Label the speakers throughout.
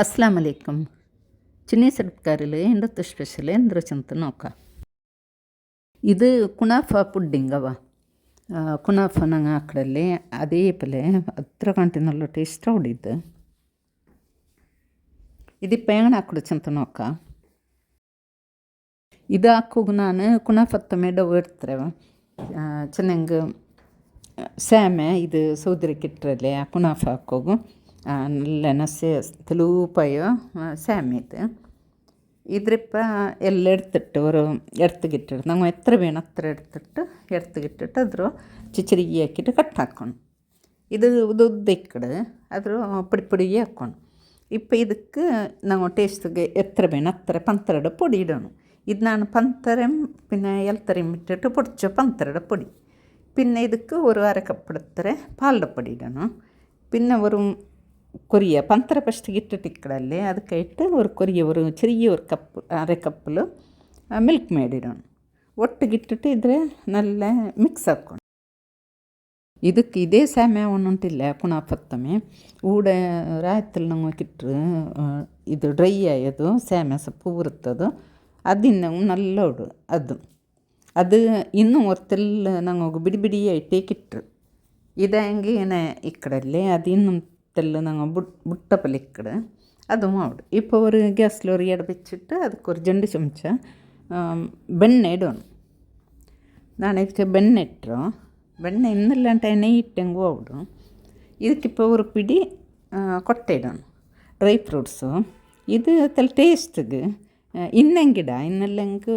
Speaker 1: ಅಸ್ಲಾಮ್ ಅಲೈಕಮ್. ಚಿನ್ನಿ ಸಡ್ಕಾರಿಲು ಎಂಡತ್ತು special ಎಂದ್ರ ಚಂತ ನೋಕ ಇದು ಕುನಾಫಾ pudding ಅವ. ಕುನಾಫಾ ನಂಗೆ ಆಕಡಲ್ಲಿ ಅದೇ ಪಲೆ ಹತ್ರ ಗಂಟೆನಲ್ಲ ಟೇಸ್ಟ್ ಹೊಡಿದ್ದು ಇದು ಪೇಂಗಣ ಹಾಕೊಡು ಚಂತ ನೋಕ. ಇದು ಹಾಕೋಗು ನಾನು ಕುನಾಫತ್ತ ಮೇಡವು ಇಡ್ತಾರೆ ಚೆನ್ನಾಗಿ ಸ್ಯಾಮೆ ಇದು ಸೌದರಿಕಿಟ್ರಲ್ಲಿ ಆ ಕುನಾಫಾ ಹಾಕೋಗು നല്ല ನಸೆ ತೆಲೂಪಾಯ ಸ್ಯಾಮೆ ഇദ്രിപ്പ എല്ലാം എടുത്തിട്ട് ഒരു എടുത്തുകിട്ടിട്ട് നമ്മൾ എത്ര വേണം അത്ര എടുത്തിട്ട് എടുത്തുകിട്ടിട്ട് അದ್ರ ಚಿಚರಿಗೆ ಹಾಕಿಟ್ಟು ಕಟ್ ಹಾಕ್ಕೊಂಡು ಇದು ಉದ್ದಿಕ್ಕಡು ಅದ್ರ ಪುಡಿ ಪುಡಿಗೆ ಹಾಕ್ಕೊಂಡು ಇದಕ್ಕೆ ನಾವು ಟೇಸ್ಟಿಗೆ ಎತ್ತರ ಬೇಣ ಅತ್ತರ ಪಂತರಡ പൊടി ഇടണം. ഇത് ನಾನು പന്തരം പിന്നെ എൽത്തരയും ഇട്ടിട്ട് പൊടിച്ച പന്തരട പൊടി. പിന്നെ ಇದಕ್ಕೆ ഒരു അര കപ്പ് എടുത്തര പാലിൻ്റെ പൊടി ഇടണം. പിന്നെ ഒരു കൊറിയ പന്തര ഫസ്റ്റിಗೆ ഇട്ടിട്ട് ഇക്കടല്ലേ ಅದಕ್ಕೆ ಇಟ್ಟು ഒരു കൊറിയ ഒരു ചെറിയ ഒരു കപ്പ് അര കപ്പിൽ ಮಿಲ್ಕ್ ಮೇಡ್ ಇಡೋಣ. ಒಟ್ಟಿಗಿಟ್ಟಿಟ್ಟು ಇದ್ರೆ നല്ല ಮಿಕ್ಸ್ ಹಾಕ್ಕೊಂಡು ಇದಕ್ಕೆ ಇದೇ ಸ್ಯಾಮೆ ಉಂಟಿಲ್ಲ ಕುಣಾಪತ್ತಮೆ ಊಡ ರಾಯತ್ತಲ್ಲಿ ನಂಗೆ ಕಿಟ್ಟರು ಇದು ಡ್ರೈ ಆಯೋದು ಸ್ಯಾಮೆ ಸೊಪ್ಪು ಉರುತ್ತದು അതിന് നല്ല ഉಡು ಅದು ಇನ್ನೂ ಹೊರತೆಲ್ಲ ನಂಗೆ ಬಿಡಿ ಬಿಡಿ ಐಟೇ ಕಿಟ್ಟರು ಇದಂಗೆ ಏನೇ ಇಕ್ಕಡಲ್ಲಿ ಅದು ಇನ್ನೂ തെല്ല് ഞങ്ങൾ ബുട്ടപ്പലിക്കട് അതും അവിടെ ഇപ്പോൾ ഒരു ഗ്യാസിൽ ഒരു ഇട വെച്ചിട്ട് ಅದಕ್ಕೆ ഒരു 2 ಚಮಚ ಬೆಣ್ಣೆ ಇಡೋಣ. ನಾನು ಇದಕ್ಕೆ ಬೆಣ್ಣೆ ಇಟ್ಟರು ಬೆಣ್ಣೆ ಇನ್ನಿಲ್ಲಂಟ ನೆಯ್ಯಿ ಇಟ್ಟಂಗೂ ಅವಡು. ಇದಕ್ಕಿപ്പോൾ ഒരു പിടി ಕೊಟ್ಟೆ ಇಡೋಣ ಡ್ರೈ ಫ್ರೂಟ್ಸು. ಇದು ತೆಲ್ ಟೇಸ್ಟಿಗೆ ಇನ್ನಂಗಿಡ ಇನ್ನೆಲ್ಲಂಗೂ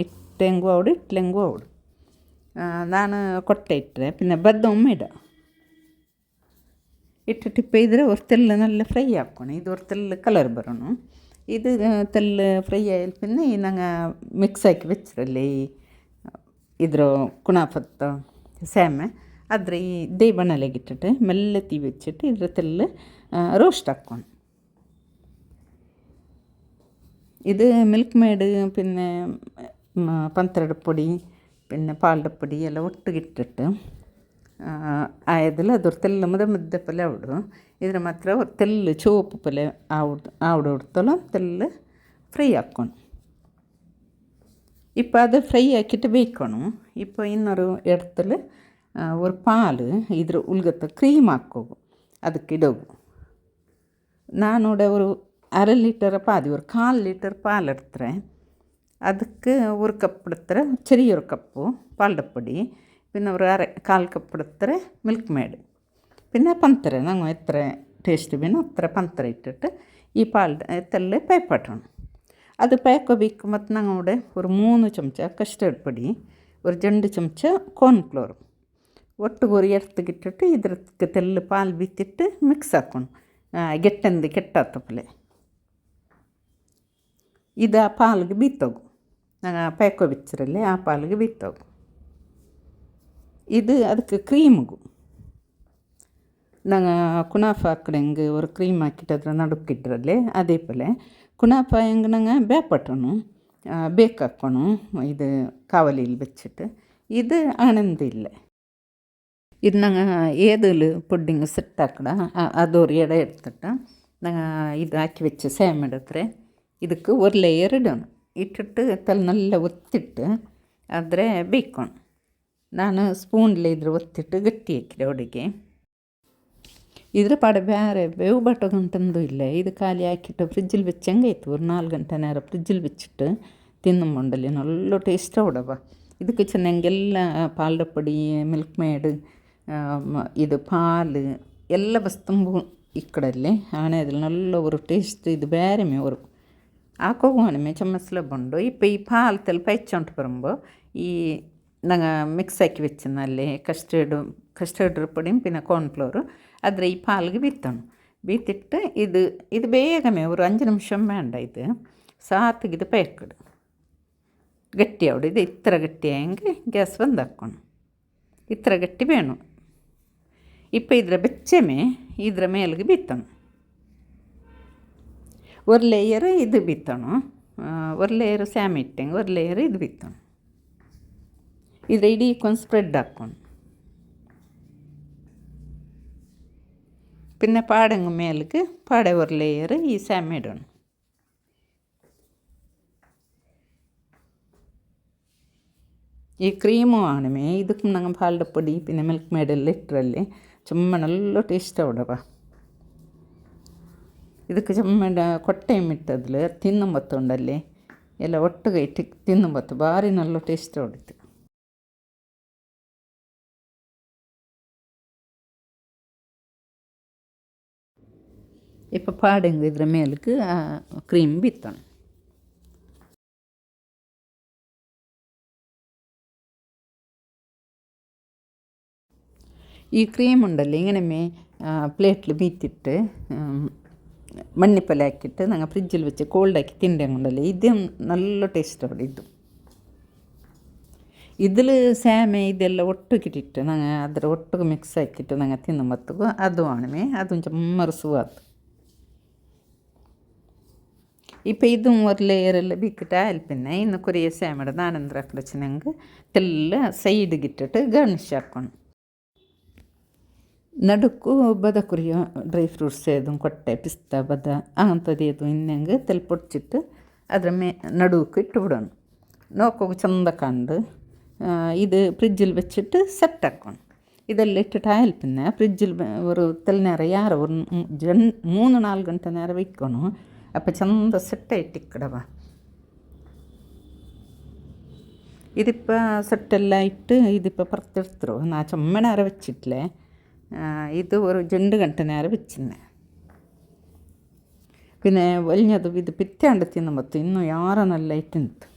Speaker 1: ಇಟ್ಟಂಗೂ ಅವಡು ಇಟ್ಲೆಂಗೂ ಅವಡು. ನಾನು ಕೊಟ್ಟೆ ಇಟ್ಟರೆ പിന്നെ ബദാം ഇട ಇಟ್ಟಿಟ್ಟು ಇದ್ರೆ ಹೊರತೆಲ್ಲ നല്ല ಫ್ರೈ ಹಾಕ್ಕೊಂಡು ಇದು ಹೊರತೆಲ್ಲ ಕಲರ್ ಬರೋಣ. ಇದು ತೆಲ್ಲ ಫ್ರೈ ಆಯ್ತು പിന്നെ ನಂಗೆ ಮಿಕ್ಸ್ ಹಾಕಿ വെച്ചിರല്ലേ ಇದ್ರ ಕುಣಾಫತ್ತ ಸ್ಯಾಮೆ ಅದ್ರ ಇದೇ ಬಣಲೆಗೆ ಇಟ್ಟಿട്ട് ಮೆಲ್ಲ തീ വെച്ചിട്ട് ಇದ್ರ ತೆಲ್ಲ ರೋಸ್ಟ್ ಹಾಕ್ಕೊಂಡು ഇത് മിൽക്ക് മേഡ് പിന്നെ പന്ത്രണ്ട് പൊടി പിന്നെ പാലിൻ്റെ പൊടി ಎಲ್ಲ ಒಟ್ಟಿಗಿಟ್ಟಿಟ್ಟು ಆಯದಿಲ್ಲ ಅದ್ರ ತೆಲ್ಲ ಮುದ್ದೆ ಪಲ್ಯ ಅವಡು ಇದ್ರ ಮಾತ್ರ ತೆಲ್ಲ ಚೋಪು ಪಲ್ಯ ಆವಡು ಉಡ್ತಲ್ಲ ತೆಲ್ಲ ಫ್ರೈ ಹಾಕ್ಕೊಂಡು இப்போ ಅದು ಫ್ರೈ ಹಾಕಿಟ್ಟು ಬೇಯ್ಕೊಂಡು ഇപ്പോൾ ಇನ್ನೊರು ಎಡ್ತಲು ஒரு பால் ಇದ್ರ ಉಲ್ಗತ್ತ ಕ್ರೀಮ್ ಹಾಕೋಗು ಅದಕ್ಕೆ ಇಡೋಗು. ನಾನೋಡ ஒரு அரை லிட்டர் பாதி ஒரு 1/4 லிட்டர் பால் எடுத்துறே. ಅದಕ್ಕೆ ஒரு ಕಪ್ എടുത്തರೆ ചെറിയൊരു കപ്പ് പാലിൻ്റെ പൊടി പിന്നെ ഒരു 1/4 കപ്പ് എടുത്തರೆ ಮಿಲ್ಕ್ ಮೇಡ್ പിന്നെ പന്തര ഞങ്ങൾ എത്ര ടേസ്റ്റ് വേണം അത്ര പന്തര ഇട്ടിട്ട് ഈ പാലിൻ്റെ തെല്ല് പേപ്പട്ടണം. അത് പേക്കോಬೇಕು ಮತ್ತು ഞങ്ങളുടെ ഒരു 3 ಚಮಚ ಕಸ್ಟರ್ಡ್ പൊടി ഒരു 2 ಚಮಚ ಕಾರ್ನ್ಫ್ಲೋರ್ ಒಟ್ಟಿಗೆ ഒരു ಎಡ್ತಿಗಿಟ್ಟಿಟ್ಟು ಇದ್ರಕ್ಕೆ ತೆಲ್ಲು ಪಾಲು ಬಿತ್ತಿಟ್ಟು ಮಿಕ್ಸ್ ಹಾಕ್ಕೊಂಡು ಗೆಟ್ಟಂದು ಕೆಟ್ಟಾತಪ್ಪಲೆ ಇದು ಆ ಪಾಲಿಗೆ ಬೀತ್ತೋಗು. ನಂಗೆ ಪೇಕೋ ಬಿಚ್ಚರಲ್ಲಿ ಆ ಪಾಲಿಗೆ ಬೀತ್ತೋಗು. ಇದು ಅದಕ್ಕೆ ಕ್ರೀಮಿಗೂ ನಂಗೆ ಕುನಾಫಾ ಹಾಕಡೆಂಗೆ ஒரு ಕ್ರೀಮ್ ಹಾಕಿಟ್ಟು ಅದ್ರ ನಡುಕಿಟ್ರಲ್ಲಿ ಅದೇ ಪಲೆ ಕುನಾಫಾ ಹೆಂಗೆ ನಂಗೆ ಬೇಪಟ್ಟನು ಬೇಕು ಹಾಕ್ಕೊಣು ಇದು ಕಾವಲಿಲಿ ಬೆಚ್ಚಿಟ್ಟು ಇದು ಆನಂದಿಲ್ಲ. ಇದು ನಂಗೆ ಏದಲು ಪುಡ್ಡಿಂಗ್ ಸೆಟ್ ಹಾಕಡ ಅದೊರು ಎಡೆ എടുത്തിട്ട് ನಂಗೆ ಇದು ಹಾಕಿ വെച്ച് ಸೇಮ್ ಇಡಿದ್ರೆ ಇದಕ್ಕೆ ஒரு ಲೇಯರ್ ಇಡೋಣ. ಇಟ್ಟಿಟ್ಟು ತಲೆ നല്ല ಒತ್ತಿಟ್ಟು ಆದರೆ ಬೇಯ್ಕೊಂಡು ನಾನು ಸ್ಪೂನ್ಲೆ ಇದ್ರೆ ಒತ್ತಿಟ್ಟು ಗಟ್ಟಿ ಹಾಕಿದೆ ಒಡೆಗೆ. ಇದ್ರ ಪಾಡ ಬೇರೆ ಬೇವು ಬಟ್ಟೋಗಂತಂದು ಇಲ್ಲ. ಇದು ಖಾಲಿ ಹಾಕಿಟ್ಟು ಫ್ರಿಜ್ಜಲ್ಲಿ വെച്ചಂಗಾಯ್ತು ഒരു 4 ಗಂಟೆ ನೇರ ಫ್ರಿಜ್ಜಲ್ಲಿ വെച്ചിട്ട് ತಿನ್ನುಂಬೊಂಡಲ್ಲಿ നല്ല ಟೇಸ್ಟ್ ಅವಡವ. ಇದಕ್ಕೆ ಚೆನ್ನಾಗೆಲ್ಲ ಪಾಲ್ಡ ಪೊಡಿ ಮಿಲ್ಕ್ ಮೇಡ್ ಇದು ಪಾಲು ಎಲ್ಲ ಬಸ್ತಂಬು ಇಕ್ಕಡಲ್ಲಿ ಆಣೆ ಅದ್ರಲ್ಲಿ നല്ല ഒരു ಟೇಸ್ಟ್ ಇದು ಬೇರೆ ಮೇವರು ಹಾಕೋಗೋಣಮೆ ಚಮ್ಮಸ್ಲ ಬಂಡು ഇപ്പോൾ ഈ പാൽ തെൽ പയച്ചോണ്ട് വരുമ്പോൾ ഈ ನಂಗೆ ಮಿಕ್ಸ್ ಹಾಕಿ വെച്ചನಲ್ಲಿ ಕಸ್ಟರ್ಡ್ പൊടിയും പിന്നെ കോൺഫ്ലോർ ಆದರೆ ಈ ಪಾಲಿಗೆ ಬೀತ್ತೋಣ. ಬೀತಿಟ್ಟು ಇದು ಬೇಗಮೆ ഒരു 5 ನಿಮಿಷം ಬೇಡ. ಇದು ಸಾತಿಗೆ ಇದು ಪೇಕಡು ಗಟ್ಟಿ ಅವಡು. ಇದು ಇತ್ರ ಗಟ್ಟಿ ಹೆಂಗೆ ಗ್ಯಾಸ್ ಬಂದು ಹಾಕ್ಕೊಂಡು ಇತ್ರ ಗಟ್ಟಿ ಬೇಣು. ഇപ്പോൾ ಇದ್ರ ಬೆಚ್ಚಮೆ ಇದ್ರ ಮೇಲಿಗೆ ಬೀತ್ತೋಣ. ஒரு ಲೇಯರ್ ಇದು ಬೀತ್ತೋಣ ஒரு ಲೇಯರ್ ಸ್ಯಾಮ್ ಇಟ್ಟಂಗೆ ஒரு ಲೇಯರ್ ಇದು ಬೀತ್ತೋಣ. ಇದು ಇಡೀ ಕೊಂಡು ಸ್ಪ್ರೆಡ್ ಹಾಕ್ಕೊಂಡು പിന്നെ പാടങ്ങ് മേലേക്ക് പാടെ ഒരു ലെയർ ഈ സാമ ഇടണം. ഈ ക്രീമും ആണമേ ಇದಕ್ಕೆ ನಂಗೆ ಹಾಲ್ದ ಪುಡಿ പിന്നെ ಮಿಲ್ಕ್ ಮೇಡೆಲ್ಲ ಇಟ್ಟರಲ್ಲಿ ಚುಮ್ಮ നല്ല ಟೇಸ್ಟ್ ಅವಡವ. ಇದಕ್ಕೆ ಚುಮ್ಮ ಕೊಟ್ಟೆ ಮಿಟ್ಟದ್ಲು ತಿನ್ನುಂಬತ್ತುಂಡಲ್ಲಿ ಎಲ್ಲ ಒಟ್ಟಿಗೆ ಇಟ್ಟು ತಿನ್ನುಂಬತ್ತು ಭಾರಿ നല്ല ಟೇಸ್ಟ್ ಹೊಡಿತು. ഇപ്പോൾ പാടെങ്കിൽ ಇದ್ರ ಮೇಲಕ್ಕೆ ಕ್ರೀಮ್ ಬಿತ್ತണം. ഈ ക്രീം ഉണ്ടല്ലോ ഇങ്ങനെ പ്ലേറ്റിൽ ബീത്തിട്ട് മണ്ണിപ്പല ആക്കിയിട്ട് ഞങ്ങൾ ഫ്രിഡ്ജിൽ വെച്ച് കോൾഡാക്കി തിന്നുണ്ടല്ലോ ഇത് നല്ല ടേസ്റ്റോടെ ഇതും. ഇതിൽ സാമ ಇದೆಲ್ಲ ಒಟ್ಟಿಗಿಟ್ಟಿಟ್ಟು ഞങ്ങൾ ಅದರ ಒಟ್ಟಿಗೆ ಮಿಕ್ಸ್ ಹಾಕಿಟ್ಟು ഞങ്ങൾ ತಿನ್ನುമ്പತ್ತಗೂ ಅದು ಆಣಮೆ അതും ചുമ്മാ സുവാത്. ഇപ്പോൾ ഇതും ഒരു ലെയറെല്ലാം ബീക്കിട്ടായാൽ പിന്നെ ഇന്ന് കുറേ സാമയുടെ നാനന്തര വെച്ച് ഞങ്ങൾക്ക് ഇതെല്ലാം സൈഡിಗೆ ಇಟ್ಟಿಟ್ಟು ಗರ್ನಿಶ್ ಹಾಕ್ಕೊಂಡು ನಡುಕು ಬದ ಕುರಿಯೋ ಡ್ರೈ ಫ್ರೂಟ್ಸ್ ಅದು ಕೊಟ್ಟೆ ಪಿಸ್ತಾ ಬದ ಅಂಥದ್ದು ಇದು ಇನ್ನಂಗೆ ತೆಲ್ಪೊಡ್ಚಿಟ್ಟು ಅದ್ರ ನಡುಕ್ಕೆ ಇಟ್ಟು ಬಿಡೋಣ. ನೋಕೋಗಿ ಚಂದ ಕಂಡು ഇത് ഫ്രിഡ്ജിൽ വെച്ചിട്ട് സെറ്റ് ആക്കണം. ഇതെല്ലാം ഇട്ടിട്ട് ആയാൽ പിന്നെ ഫ്രിഡ്ജിൽ ഒരു തെല്ലേരം ಯಾರು ഒരു 3-4 ಗಂಟೆ നേരം വയ്ക്കണം. അപ്പം ചന്ത സെറ്റായിട്ട് ഇക്കടവ. ഇതിപ്പോൾ സെറ്റെല്ലാം ഇട്ട് ഇതിപ്പോൾ പുറത്തെടുത്തിರೋ ನಾ ചുമ്മ നേരം വെച്ചിട്ടില്ലേ ഇത് ഒരു 2 ಗಂಟೆ നേരം വെച്ചിരുന്നേ. പിന്നെ വലിഞ്ഞത് ഇത് പിറ്റാണ്ട് തിന്നുമ്പത്ത് ಇನ್ನೂ ಯಾರ നല്ല ಇಟ್ಟಿಂತು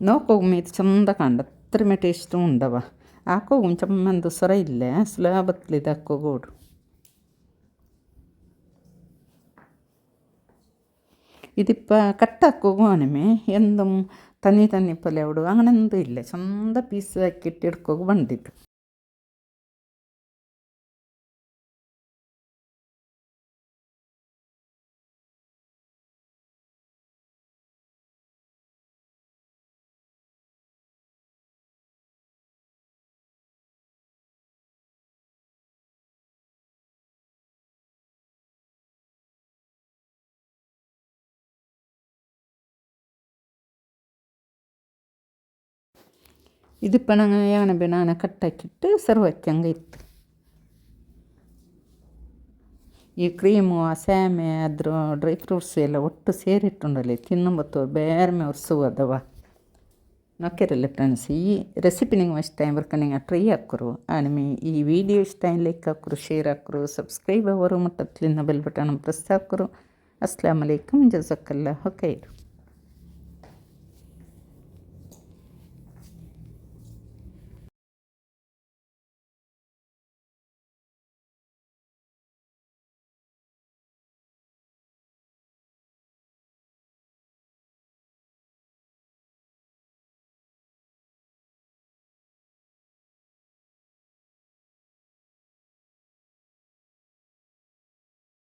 Speaker 1: ನೋಕೋಗೊಮ್ಮೆ ಇದು ಚಂದ ಕಂಡ ಅತ್ರಮೆ ಟೇಸ್ಟು ಉಂಡವ. ಹಾಕೋಗು ಚಮ್ಮಂದು ಸೊರ ಇಲ್ಲೇ ಸ್ಲಾಬತ್ಲಿ ಇದು ಹಾಕೋಗೋಡು. ഇതിപ്പോൾ കട്ടാക്കുകയാണമേ എന്തും തന്നി പോലെ അവിടെ അങ്ങനെ എന്തും ഇല്ല. ചന്ത പീസ് ആക്കിയിട്ട് എടുക്കുക വണ്ടിട്ട്. ഇതിപ്പോൾ ഞങ്ങൾ ಯಾಣಬೆ ನಾನು ಕಟ್ಟಾಕಿಟ್ಟು ಸರ್ವಕ್ಕೆ ಹಂಗೆ ಇತ್ತು. ಈ ಕ್ರೀಮು ಆ ಸ್ಯಾಮೆ ಅದ್ರ ಡ್ರೈ ಫ್ರೂಟ್ಸ್ ಎಲ್ಲ ಒಟ್ಟು ಸೇರಿಟ್ಟುಂಡಲ್ಲಿ ತಿನ್ನುಂಬತ್ತು ಬೇರೆ ಒರೆಸುವುದವ ನೊಕ್ಕೆರಲ್ಲ ಫ್ರೆಂಡ್ಸ್. ಈ ರೆಸಿಪಿ ನಿಂಗೆ ಇಷ್ಟ ಬರ್ಕೊಂಡು ನಿಂಗೆ ಟ್ರೈ ಹಾಕೋರು ಆಮೇಲೆ ಈ ವಿಡಿಯೋ ಇಷ್ಟ ಲೈಕ್ ಹಾಕೋರು ಶೇರ್ ಹಾಕೋರು ಸಬ್ಸ್ಕ್ರೈಬ್ ಅವರು ಮಟ್ಟತ್ಲಿನ ಬೆಲ್ ಬಟನ್ ಪ್ರೆಸ್ ಹಾಕೋರು. ಅಸ್ಸಲಾಮು ಅಲೈಕುಮ್ ಜಜಾಕಲ್ಲಾಹು ಖೈರ್.